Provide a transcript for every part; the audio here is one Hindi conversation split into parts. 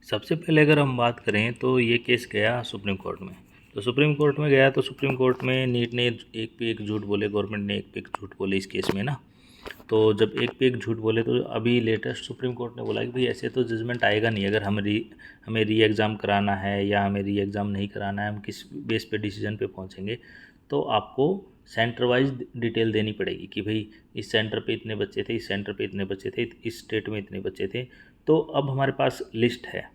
सबसे पहले अगर हम बात करें तो ये केस गया सुप्रीम कोर्ट में। तो सुप्रीम कोर्ट में गया तो सुप्रीम कोर्ट में नीट ने एक पे एक झूठ बोले, गवर्नमेंट ने एक पे एक झूठ बोले इस केस में ना। तो जब एक पे एक झूठ बोले तो अभी लेटेस्ट सुप्रीम कोर्ट ने बोला कि भाई ऐसे तो जजमेंट आएगा नहीं, अगर हमें री एग्ज़ाम कराना है या हमें री एग्ज़ाम नहीं कराना है, हम किस बेस पे डिसीजन पे पहुंचेंगे, तो आपको सेंटर वाइज डिटेल देनी पड़ेगी कि भाई इस सेंटर पे इतने बच्चे थे, इस सेंटर पे इतने बच्चे थे, इस स्टेट में इतने बच्चे थे। तो अब हमारे पास लिस्ट है।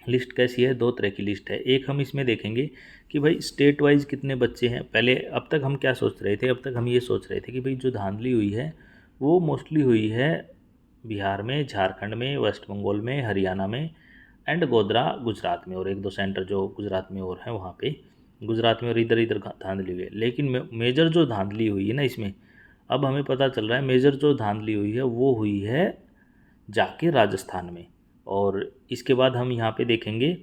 लिस्ट कैसी है? दो तरह की लिस्ट है। एक हम इसमें देखेंगे कि भाई स्टेट वाइज कितने बच्चे हैं। पहले अब तक हम क्या सोच रहे थे? अब तक हम ये सोच रहे थे कि भाई जो धांधली हुई है वो मोस्टली हुई है बिहार में, झारखंड में, वेस्ट बंगाल में, हरियाणा में एंड गोधरा गुजरात में, और एक दो सेंटर जो गुजरात में और हैं वहाँ पे, गुजरात में और इधर इधर धांधली हुई है। लेकिन मेजर जो धांधली हुई है ना इसमें, अब हमें पता चल रहा है मेजर जो धांधली हुई है वो हुई है जाके राजस्थान में। और इसके बाद हम यहाँ पे देखेंगे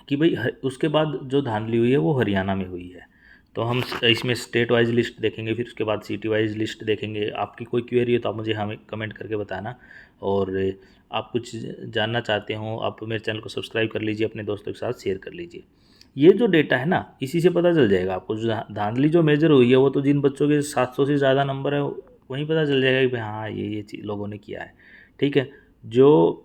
कि भाई उसके बाद जो धांधली हुई है वो हरियाणा में हुई है। तो हम इसमें स्टेट वाइज लिस्ट देखेंगे, फिर उसके बाद सिटी वाइज लिस्ट देखेंगे। आपकी कोई क्वेरी हो तो आप मुझे हमें कमेंट करके बताना, और आप कुछ जानना चाहते हो आप मेरे चैनल को सब्सक्राइब कर लीजिए, अपने दोस्तों के साथ शेयर कर लीजिए। ये जो डेटा है ना इसी से पता चल जाएगा आपको, जो धांधली जो मेजर हुई है वो तो जिन बच्चों के 700 से ज़्यादा नंबर है वहीं पता चल जाएगा कि भाई हाँ ये लोगों ने किया है। ठीक है, जो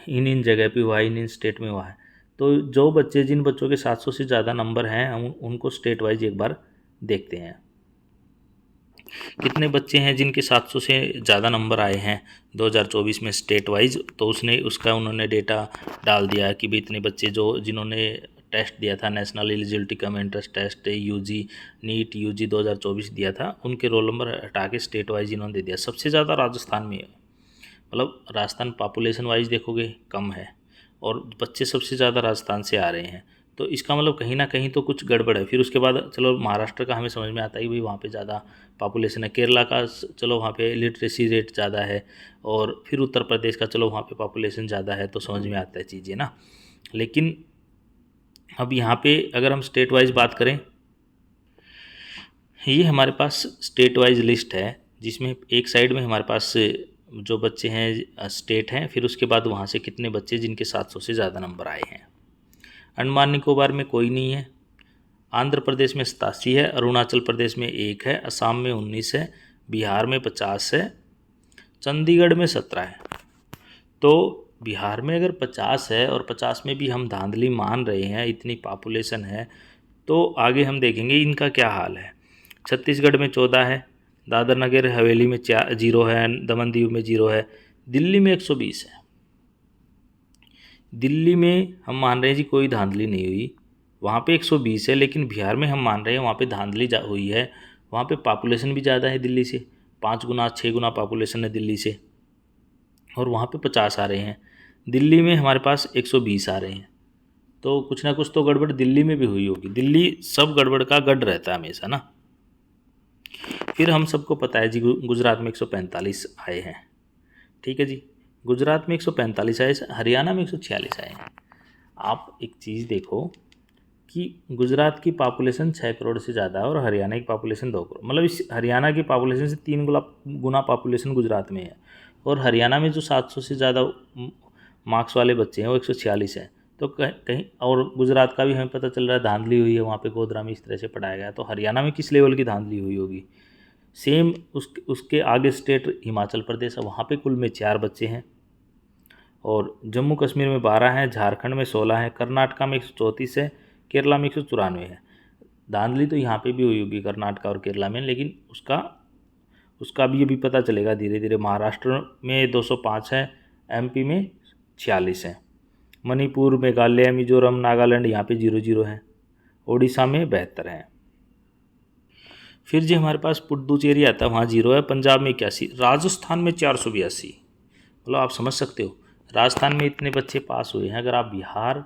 इन जगह पे हुआ है, इन स्टेट में हुआ है। तो जो बच्चे, जिन बच्चों के 700 से ज़्यादा नंबर हैं, हम उनको स्टेट वाइज एक बार देखते हैं। कितने बच्चे हैं जिनके 700 से ज़्यादा नंबर आए हैं 2024 में स्टेट वाइज? तो उन्होंने डेटा डाल दिया कि भाई इतने बच्चे जो जिन्होंने टेस्ट दिया था, national eligibility cum entrance test UG NEET UG 2024 दिया था, उनके रोल नंबर हटा के स्टेट वाइज इन्होंने दे दिया। सबसे ज़्यादा राजस्थान में है, मतलब राजस्थान पॉपुलेशन वाइज देखोगे कम है और बच्चे सबसे ज़्यादा राजस्थान से आ रहे हैं। तो इसका मतलब कहीं ना कहीं तो कुछ गड़बड़ है। फिर उसके बाद चलो महाराष्ट्र का हमें समझ में आता है कि भाई वहाँ पे ज़्यादा पॉपुलेशन है। केरला का चलो वहाँ पे लिटरेसी रेट ज़्यादा है, और फिर उत्तर प्रदेश का चलो वहाँ पे पॉपुलेशन ज़्यादा है, तो समझ में आता है चीज़ें ना। लेकिन अब यहाँ पे अगर हम स्टेट वाइज बात करें, ये हमारे पास स्टेट वाइज लिस्ट है जिसमें एक साइड में हमारे पास जो बच्चे हैं स्टेट हैं, फिर उसके बाद वहाँ से कितने बच्चे जिनके 700 से ज़्यादा नंबर आए हैं। अंडमान निकोबार में कोई नहीं है, आंध्र प्रदेश में 87 है, अरुणाचल प्रदेश में 1 है, असम में 19 है, बिहार में 50 है, चंडीगढ़ में 17 है। तो बिहार में अगर 50 है और 50 में भी हम धांधली मान रहे हैं, इतनी पॉपुलेशन है, तो आगे हम देखेंगे इनका क्या हाल है। छत्तीसगढ़ में 14 है, दादर नगर हवेली में 0 है, दमन दीव में 0 है, दिल्ली में 120 है। दिल्ली में हम मान रहे हैं जी कोई धांधली नहीं हुई, वहाँ पे 120 है। लेकिन बिहार में हम मान रहे हैं वहाँ पे धांधली हुई है, वहाँ पे पॉपुलेशन भी ज़्यादा है दिल्ली से, 5 गुना 6 गुना पॉपुलेशन है दिल्ली से, और वहाँ पे 50 आ रहे हैं। दिल्ली में हमारे पास 120 आ रहे हैं। तो कुछ ना कुछ तो गड़बड़ दिल्ली में भी हुई होगी। दिल्ली सब गड़बड़ का गढ़ रहता है हमेशा ना। फिर हम सबको पता है जी गुजरात में 145 आए हैं। ठीक है जी, गुजरात में 145 आए, हरियाणा में 146 आए हैं। आप एक चीज़ देखो कि गुजरात की पॉपुलेशन 6 करोड़ से ज़्यादा है और हरियाणा की पॉपुलेशन 2 करोड़, मतलब इस हरियाणा की पॉपुलेशन से 3 गुना पॉपुलेशन गुजरात में है। और हरियाणा में जो 700 से ज़्यादा मार्क्स वाले बच्चे हैं वो 146 हैं। तो कहीं और गुजरात का भी हमें पता चल रहा है धांधली हुई है, वहाँ पे गोधरा में इस तरह से पढ़ाया गया। तो हरियाणा में किस लेवल की धांधली हुई होगी? सेम उसके आगे स्टेट हिमाचल प्रदेश है, वहाँ पे कुल में 4 बच्चे हैं, और जम्मू कश्मीर में 12 हैं, झारखंड में 16 है, कर्नाटका में 134 है, केरला में 194 है। धांधली तो यहाँ पे भी हुई होगी कर्नाटका और केरला में, लेकिन उसका भी अभी पता चलेगा धीरे धीरे। महाराष्ट्र में 205 है, एमपी में 46 है, मणिपुर, मेघालय, मिजोरम, नागालैंड यहाँ पे 0 है, ओडिशा में 72 है। फिर जो हमारे पास पुडुचेरी आता है वहाँ 0 है, पंजाब में 81, राजस्थान में 482। मतलब आप समझ सकते हो राजस्थान में इतने बच्चे पास हुए हैं। अगर आप Bihar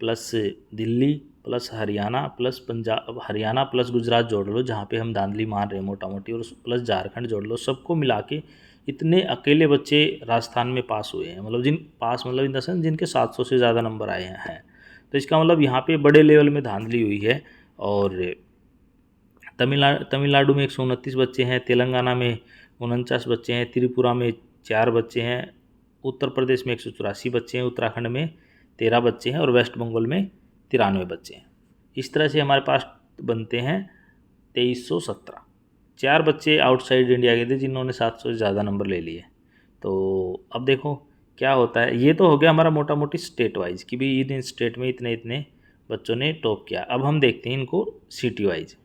plus Delhi plus Haryana plus Punjab, Haryana plus Gujarat जोड़ लो जहाँ पे हम धांधली मान रहे हैं मोटा मोटी, और प्लस झारखंड जोड़ लो, सबको मिला के इतने अकेले बच्चे राजस्थान में पास हुए हैं। मतलब इन द सेंस जिनके 700 से ज़्यादा नंबर आए हैं। तो इसका मतलब यहाँ पे बड़े लेवल में धांधली हुई है। और तमिलनाडु में 129 बच्चे हैं, तेलंगाना में 49 बच्चे हैं, त्रिपुरा में 4 बच्चे हैं, उत्तर प्रदेश में 184 बच्चे हैं, उत्तराखंड में 13 बच्चे हैं और वेस्ट बंगाल में 93 बच्चे हैं। इस तरह से हमारे पास बनते हैं 2317। 4 बच्चे आउटसाइड इंडिया के थे जिन्होंने 700 से ज़्यादा नंबर ले लिए। तो अब देखो क्या होता है। ये तो हो गया हमारा मोटा मोटी स्टेट वाइज कि भाई इन स्टेट में इतने इतने बच्चों ने टॉप किया। अब हम देखते हैं इनको सिटी वाइज।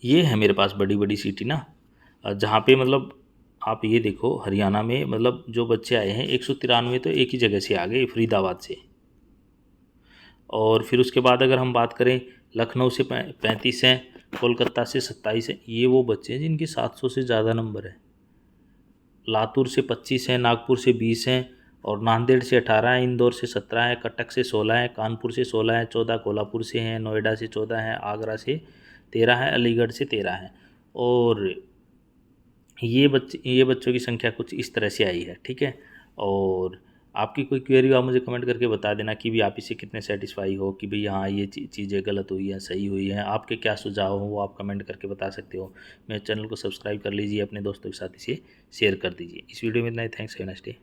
ये है मेरे पास बड़ी बड़ी सिटी ना, जहाँ पे मतलब आप ये देखो हरियाणा में मतलब जो बच्चे आए हैं 193 तो एक ही जगह से आ गए, फरीदाबाद से। और फिर उसके बाद अगर हम बात करें लखनऊ से 35 हैं, कोलकाता से 27 हैं। ये वो बच्चे हैं जिनके 700 से ज़्यादा नंबर है। लातूर से 25 हैं, नागपुर से 20 हैं और नांदेड़ से 18 हैं, इंदौर से 17 हैं, कटक से 16 हैं, कानपुर से 16 हैं, 14 कोल्हापुर से हैं, नोएडा से 14 हैं, आगरा से 13 हैं, अलीगढ़ से 13 हैं। और ये बच्चों की संख्या कुछ इस तरह से आई है, ठीक है। और आपकी कोई क्वेरी हो आप मुझे कमेंट करके बता देना कि भी आप इससे कितने सेटिस्फाई हो कि भाई हाँ ये चीज़ें गलत हुई है सही हुई है। आपके क्या सुझाव हो वो आप कमेंट करके बता सकते हो। मेरे चैनल को सब्सक्राइब कर लीजिए, अपने दोस्तों के साथ इसे शेयर कर दीजिए। इस वीडियो में इतना ही। Thanks, have a nice day.